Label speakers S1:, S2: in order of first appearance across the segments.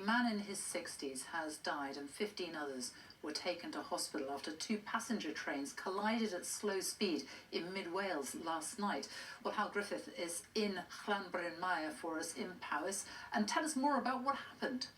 S1: man in his 60s has died and 15 others were taken to hospital after two passenger trains collided at slow speed in mid-Wales last night. Well, Hal Griffith is in Llanbryn Mawr for us in Powys, and tell us more about what happened.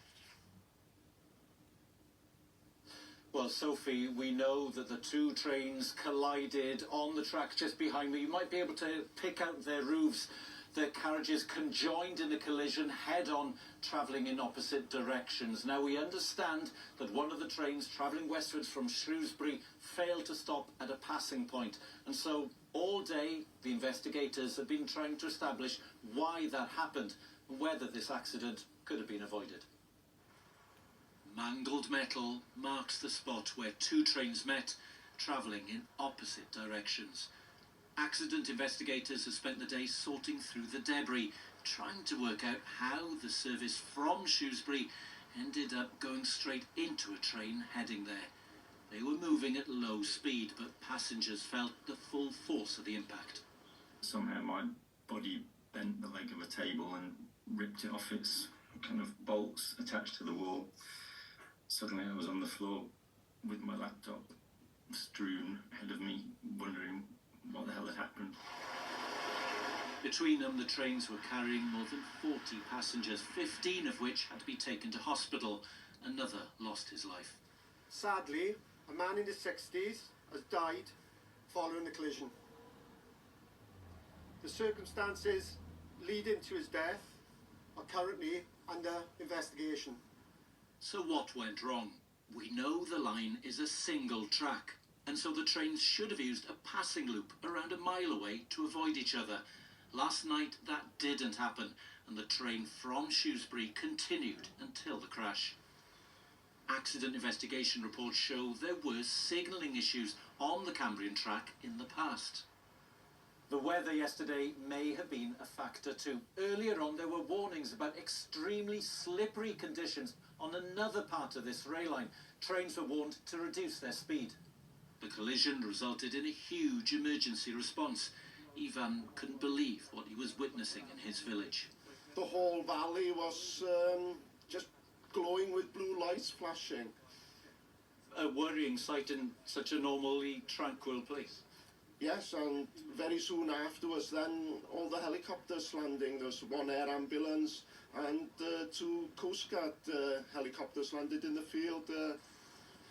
S2: Well, Sophie, we know that the two trains collided on the track just behind me. You might be able to pick out their roofs. Their carriages conjoined in a collision head-on, travelling in opposite directions. Now, we understand that one of the trains travelling westwards from Shrewsbury failed to stop at a passing point. And so, all day, the investigators have been trying to establish why that happened and whether this accident could have been avoided. Mangled metal marks the spot where two trains met, travelling in opposite directions. Accident investigators have spent the day sorting through the debris, trying to work out how the service from Shrewsbury ended up going straight into a train heading there. They were moving at low speed, but passengers felt the full force of the impact.
S3: Somehow my body bent the leg of a table and ripped it off its kind of bolts attached to the wall. Suddenly I was on the floor with my laptop strewn ahead of me, wondering what the hell had happened.
S2: Between them, the trains were carrying more than 40 passengers, 15 of which had to be taken to hospital. Another lost his life.
S4: Sadly, a man in his 60s has died following the collision. The circumstances leading to his death are currently under investigation.
S2: So what went wrong? We know the line is a single track, and so the trains should have used a passing loop around a mile away to avoid each other. Last night that didn't happen, and the train from Shrewsbury continued until the crash. Accident investigation reports show there were signalling issues on the Cambrian track in the past. The weather yesterday may have been a factor too. Earlier on there were warnings about extremely slippery conditions on another part of this rail line. Trains were warned to reduce their speed. The collision resulted in a huge emergency response. Ivan couldn't believe what he was witnessing in his village.
S4: The whole valley was just glowing with blue lights flashing.
S2: A worrying sight in such a normally tranquil place.
S4: Yes, and very soon afterwards then all the helicopters landing. There was one air ambulance and two Coast Guard helicopters landed in the field.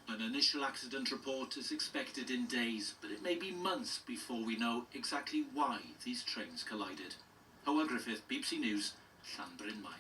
S2: An initial accident report is expected in days, but it may be months before we know exactly why these trains collided. Howard Griffith, BBC News, Llanbryn Mawr.